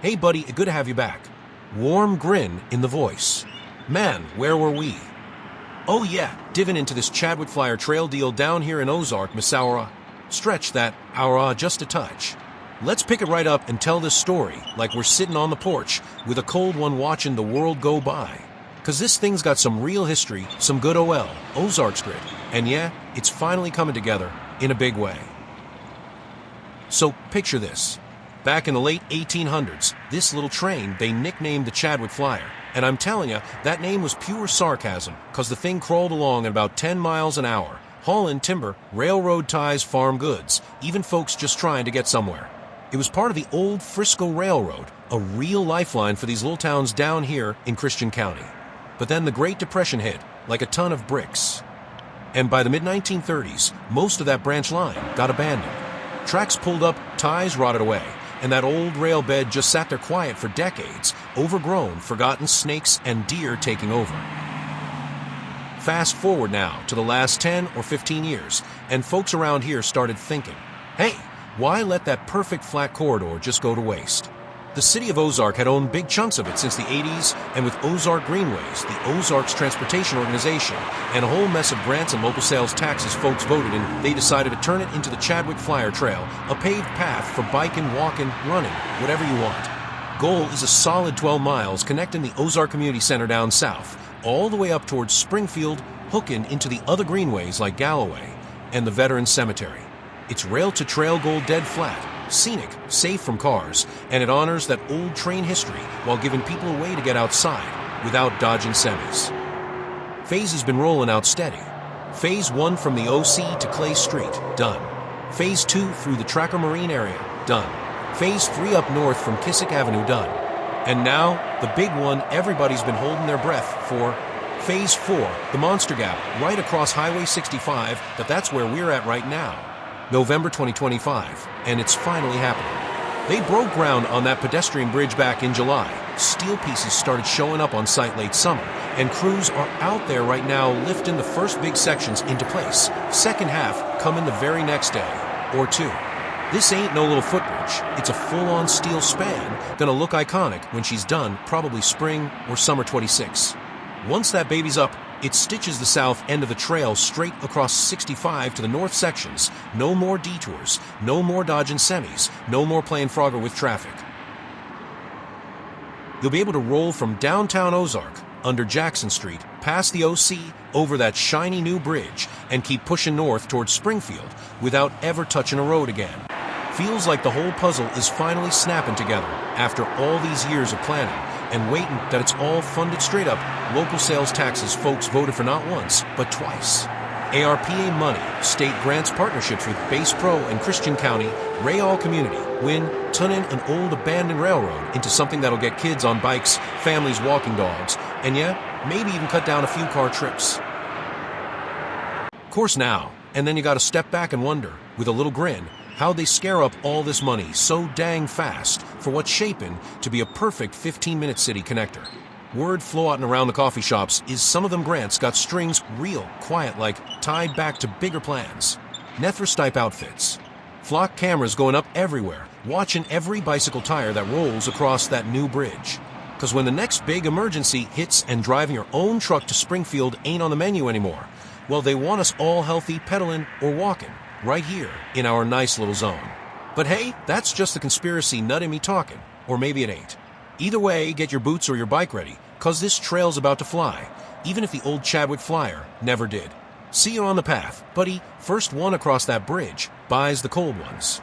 Hey buddy, good to have you back. Warm grin in the voice. Man, where were we? Oh yeah, diving into this Chadwick Flyer trail deal down here in Ozark, Missouri. Stretch that just a touch. Let's pick it right up and tell this story like we're sitting on the porch with a cold one watching the world go by. Cause this thing's got some real history, some good Ozarks grit, and yeah, it's finally coming together in a big way. So picture this. Back in the late 1800s, this little train they nicknamed the Chadwick Flyer. And I'm telling you, that name was pure sarcasm, cause the thing crawled along at about 10 miles an hour, hauling timber, railroad ties, farm goods, even folks just trying to get somewhere. It was part of the old Frisco Railroad, a real lifeline for these little towns down here in Christian County. But then the Great Depression hit, like a ton of bricks. And by the mid-1930s, most of that branch line got abandoned. Tracks pulled up, ties rotted away, and that old rail bed just sat there quiet for decades, overgrown, forgotten snakes and deer taking over. Fast forward now to the last 10 or 15 years, and folks around here started thinking, hey, why let that perfect flat corridor just go to waste? The City of Ozark had owned big chunks of it since the 80s, and with Ozark Greenways, the Ozarks Transportation Organization, and a whole mess of grants and local sales taxes folks voted in, they decided to turn it into the Chadwick Flyer Trail, a paved path for biking, walking, running, whatever you want. Goal is a solid 12 miles connecting the Ozark Community Center down south, all the way up towards Springfield, hooking into the other greenways like Galloway and the Veterans Cemetery. It's rail-to-trail goal dead flat, scenic, safe from cars, and it honors that old train history while giving people a way to get outside without dodging semis. Phase has been rolling out steady. Phase 1 from the OC to Clay Street, done. Phase 2 through the Tracker Marine area, done. Phase 3 up north from Kissick Avenue, done. And now, the big one everybody's been holding their breath for, Phase 4, the Monster Gap, right across Highway 65, that's where we're at right now. November 2025, and it's finally happening. They broke ground on that pedestrian bridge back in July. Steel pieces started showing up on site late summer, and crews are out there right now lifting the first big sections into place. Second half coming the very next day, or two. This ain't no little footbridge. It's a full-on steel span, gonna look iconic when she's done, probably spring or summer 26. Once that baby's up, it stitches the south end of the trail straight across 65 to the north sections. No more detours, no more dodging semis, no more playing Frogger with traffic. You'll be able to roll from downtown Ozark, under Jackson Street, past the OC, over that shiny new bridge, and keep pushing north towards Springfield without ever touching a road again. Feels like the whole puzzle is finally snapping together after all these years of planning, and waiting that it's all funded straight up, local sales taxes folks voted for not once, but twice. ARPA money, state grants partnerships with Base Pro and Christian County, Rayall Community, win, turning an old abandoned railroad into something that'll get kids on bikes, families walking dogs, and yeah, maybe even cut down a few car trips. Of course now, and then you gotta step back and wonder, with a little grin, how'd they scare up all this money so dang fast for what's shaping to be a perfect 15-minute city connector. Word floating around the coffee shops is some of them grants got strings real quiet like tied back to bigger plans. Nether-stipe outfits. Flock cameras going up everywhere, watching every bicycle tire that rolls across that new bridge. Cause when the next big emergency hits and driving your own truck to Springfield ain't on the menu anymore, well, they want us all healthy pedaling or walking right here in our nice little zone. But hey, that's just the conspiracy nut in me talking, or maybe it ain't. Either way, get your boots or your bike ready, cause this trail's about to fly, even if the old Chadwick Flyer never did. See you on the path, buddy. First one across that bridge buys the cold ones.